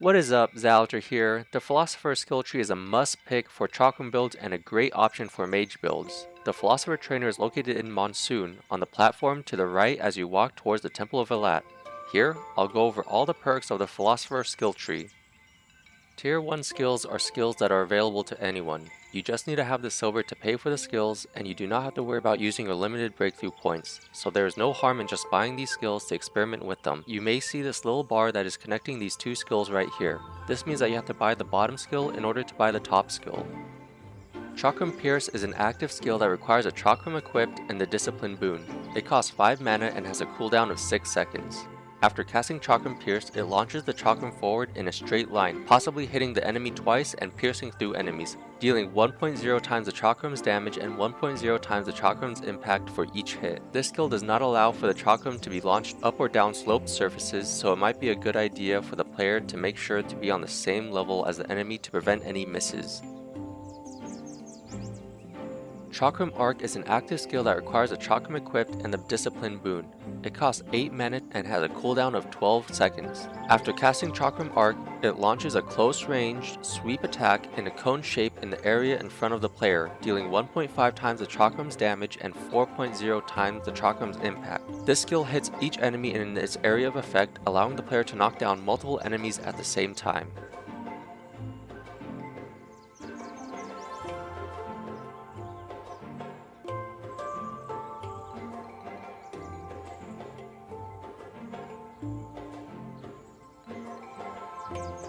What is up, Xaliter here. The Philosopher skill tree is a must pick for Chakram builds and a great option for mage builds. The Philosopher trainer is located in Monsoon, on the platform to the right as you walk towards the Temple of Elat. Here, I'll go over all the perks of the Philosopher skill tree. Tier 1 skills are skills that are available to anyone. You just need to have the silver to pay for the skills, and you do not have to worry about using your limited breakthrough points, so there is no harm in just buying these skills to experiment with them. You may see this little bar that is connecting these two skills right here. This means that you have to buy the bottom skill in order to buy the top skill. Chakram Pierce is an active skill that requires a Chakram equipped and the Discipline boon. It costs 5 mana and has a cooldown of 6 seconds. After casting Chakram Pierce, it launches the Chakram forward in a straight line, possibly hitting the enemy twice and piercing through enemies, dealing 1.0 times the Chakram's damage and 1.0 times the Chakram's impact for each hit. This skill does not allow for the Chakram to be launched up or down sloped surfaces, so it might be a good idea for the player to make sure to be on the same level as the enemy to prevent any misses. Chakram Arc is an active skill that requires a Chakram equipped and the Discipline boon. It costs 8 mana and has a cooldown of 12 seconds. After casting Chakram Arc, it launches a close-ranged sweep attack in a cone shape in the area in front of the player, dealing 1.5 times the Chakram's damage and 4.0 times the Chakram's impact. This skill hits each enemy in its area of effect, allowing the player to knock down multiple enemies at the same time.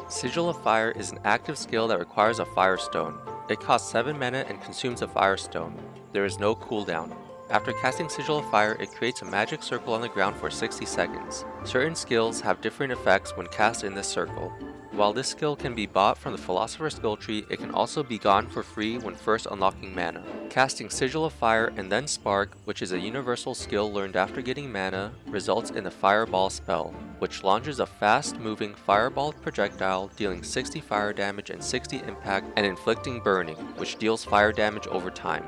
Sigil of Fire is an active skill that requires a Firestone. It costs 7 mana and consumes a Firestone. There is no cooldown. After casting Sigil of Fire, it creates a magic circle on the ground for 60 seconds. Certain skills have different effects when cast in this circle. While this skill can be bought from the Philosopher skill tree, it can also be gone for free when first unlocking mana. Casting Sigil of Fire and then Spark, which is a universal skill learned after getting mana, results in the Fireball spell, which launches a fast-moving fireball projectile dealing 60 fire damage and 60 impact and inflicting burning, which deals fire damage over time.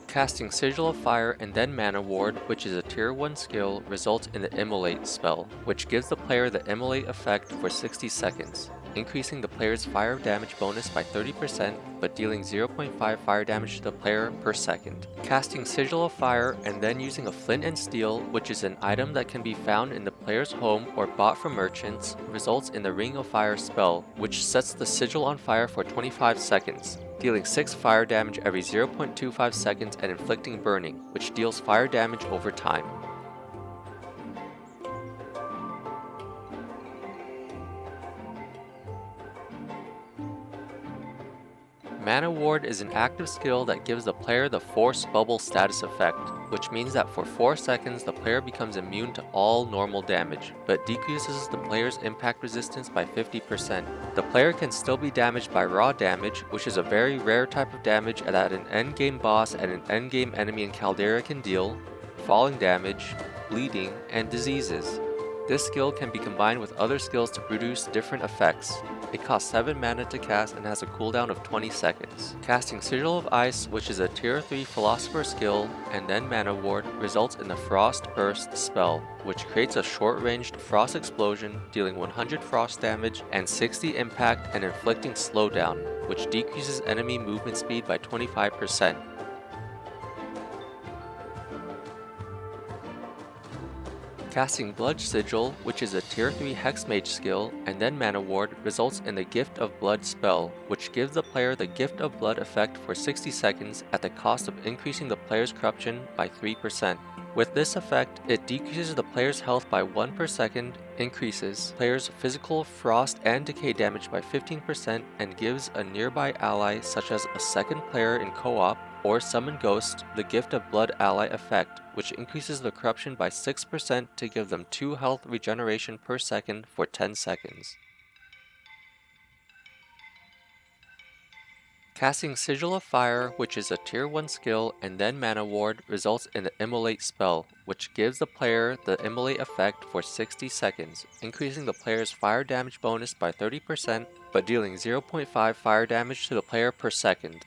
Casting Sigil of Fire and then Mana Ward, which is a tier 1 skill, results in the Immolate spell, which gives the player the Immolate effect for 60 seconds, increasing the player's fire damage bonus by 30% but dealing 0.5 fire damage to the player per second. Casting Sigil of Fire and then using a Flint and Steel, which is an item that can be found in the player's home or bought from merchants, results in the Ring of Fire spell, which sets the sigil on fire for 25 seconds, dealing 6 fire damage every 0.25 seconds and inflicting burning, which deals fire damage over time. Mana Ward is an active skill that gives the player the Force Bubble status effect, which means that for 4 seconds the player becomes immune to all normal damage, but decreases the player's impact resistance by 50%. The player can still be damaged by raw damage, which is a very rare type of damage that an endgame boss and an endgame enemy in Caldera can deal, falling damage, bleeding, and diseases. This skill can be combined with other skills to produce different effects. It costs 7 mana to cast and has a cooldown of 20 seconds. Casting Sigil of Ice, which is a tier 3 Philosopher skill, and then Mana Ward, results in the Frost Burst spell, which creates a short-ranged frost explosion, dealing 100 frost damage and 60 impact and inflicting slowdown, which decreases enemy movement speed by 25%. Casting Blood Sigil, which is a tier 3 Hex Mage skill, and then Mana Ward, results in the Gift of Blood spell, which gives the player the Gift of Blood effect for 60 seconds at the cost of increasing the player's corruption by 3%. With this effect, it decreases the player's health by 1 per second, increases player's physical, frost, and decay damage by 15%, and gives a nearby ally such as a second player in co-op or summon ghost the Gift of Blood ally effect, which increases the corruption by 6% to give them 2 health regeneration per second for 10 seconds. Casting Sigil of Fire, which is a tier 1 skill, and then Mana Ward, results in the Immolate spell, which gives the player the Immolate effect for 60 seconds, increasing the player's fire damage bonus by 30%, but dealing 0.5 fire damage to the player per second.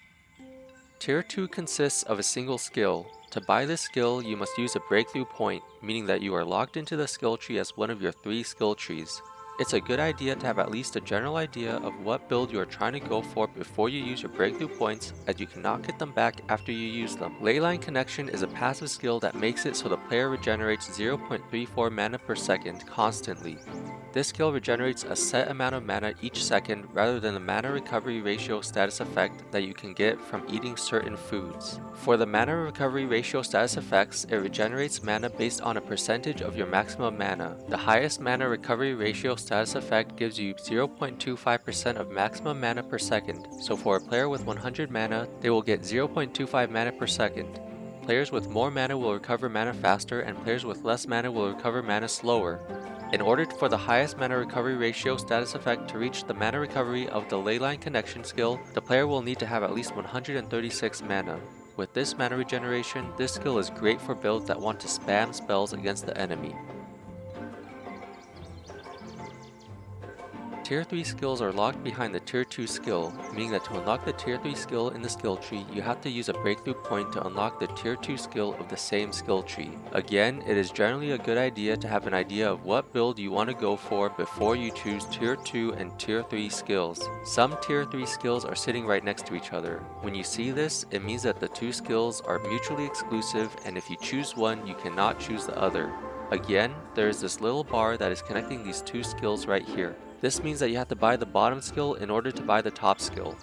Tier 2 consists of a single skill, To buy this skill, you must use a breakthrough point, meaning that you are locked into the skill tree as one of your 3 skill trees. It's a good idea to have at least a general idea of what build you are trying to go for before you use your breakthrough points, as you cannot get them back after you use them. Leyline Connection is a passive skill that makes it so the player regenerates 0.34 mana per second constantly. This skill regenerates a set amount of mana each second rather than the mana recovery ratio status effect that you can get from eating certain foods. For the mana recovery ratio status effects, it regenerates mana based on a percentage of your maximum mana. The highest mana recovery ratio status effect gives you 0.25% of maximum mana per second, so for a player with 100 mana, they will get 0.25 mana per second. Players with more mana will recover mana faster, and players with less mana will recover mana slower. In order for the highest mana recovery ratio status effect to reach the mana recovery of the Leyline Connection skill, the player will need to have at least 136 mana. With this mana regeneration, this skill is great for builds that want to spam spells against the enemy. Tier 3 skills are locked behind the Tier 2 skill, meaning that to unlock the Tier 3 skill in the skill tree, you have to use a breakthrough point to unlock the Tier 2 skill of the same skill tree. Again, it is generally a good idea to have an idea of what build you want to go for before you choose Tier 2 and Tier 3 skills. Some Tier 3 skills are sitting right next to each other. When you see this, it means that the two skills are mutually exclusive, and if you choose one, you cannot choose the other. Again, there is this little bar that is connecting these two skills right here. This means that you have to buy the bottom skill in order to buy the top skill.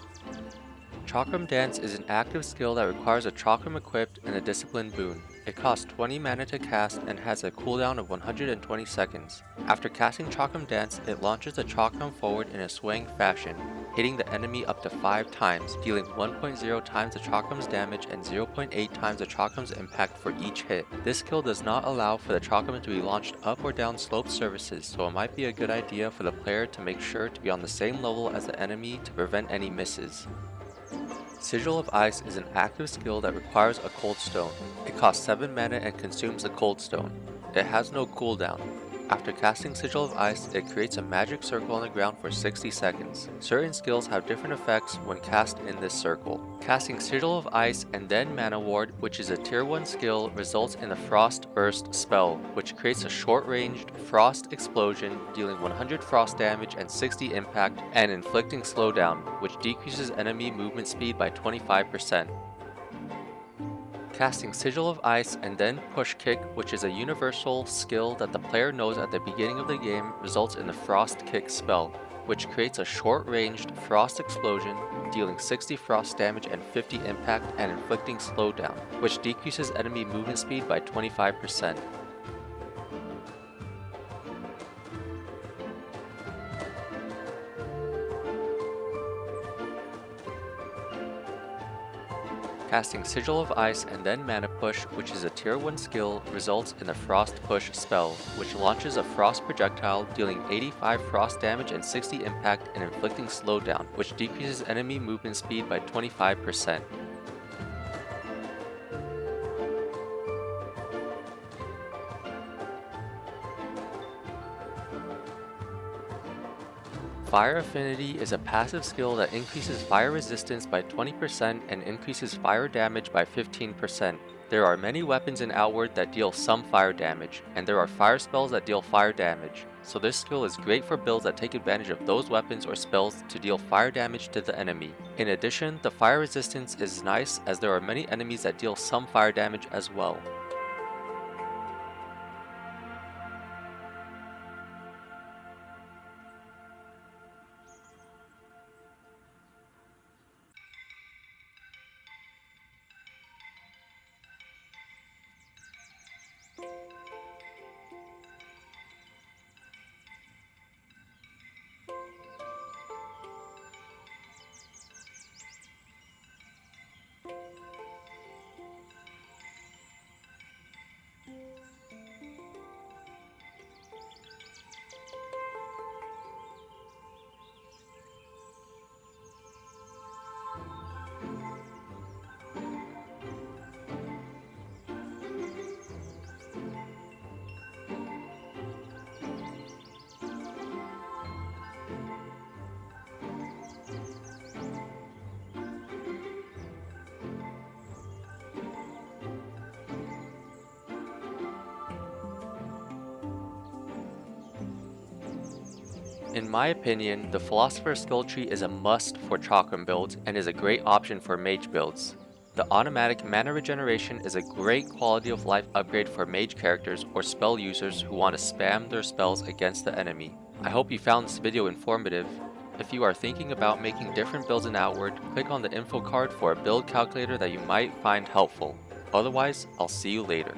Chakram Dance is an active skill that requires a chakram equipped and a discipline boon. It costs 20 mana to cast and has a cooldown of 120 seconds. After casting Chakram Dance, it launches the chakram forward in a swaying fashion, hitting the enemy up to 5 times, dealing 1.0 times the chakram's damage and 0.8 times the chakram's impact for each hit. This skill does not allow for the chakram to be launched up or down sloped surfaces, so it might be a good idea for the player to make sure to be on the same level as the enemy to prevent any misses. Sigil of Ice is an active skill that requires a cold stone. It costs 7 mana and consumes the cold stone. It has no cooldown. After casting Sigil of Ice, it creates a magic circle on the ground for 60 seconds. Certain skills have different effects when cast in this circle. Casting Sigil of Ice and then Mana Ward, which is a tier 1 skill, results in the Frost Burst spell, which creates a short-ranged frost explosion, dealing 100 frost damage and 60 impact, and inflicting slowdown, which decreases enemy movement speed by 25%. Casting Sigil of Ice and then Push Kick, which is a universal skill that the player knows at the beginning of the game, results in the Frost Kick spell, which creates a short-ranged frost explosion, dealing 60 frost damage and 50 impact and inflicting slowdown, which decreases enemy movement speed by 25%. Casting Sigil of Ice and then Mana Push, which is a tier 1 skill, results in the Frost Push spell, which launches a frost projectile, dealing 85 frost damage and 60 impact and inflicting slowdown, which decreases enemy movement speed by 25%. Fire Affinity is a passive skill that increases fire resistance by 20% and increases fire damage by 15%. There are many weapons in Outward that deal some fire damage, and there are fire spells that deal fire damage, so this skill is great for builds that take advantage of those weapons or spells to deal fire damage to the enemy. In addition, the fire resistance is nice as there are many enemies that deal some fire damage as well. In my opinion, the Philosopher skill tree is a must for Chakram builds and is a great option for mage builds. The automatic mana regeneration is a great quality of life upgrade for mage characters or spell users who want to spam their spells against the enemy. I hope you found this video informative. If you are thinking about making different builds in Outward, click on the info card for a build calculator that you might find helpful. Otherwise, I'll see you later.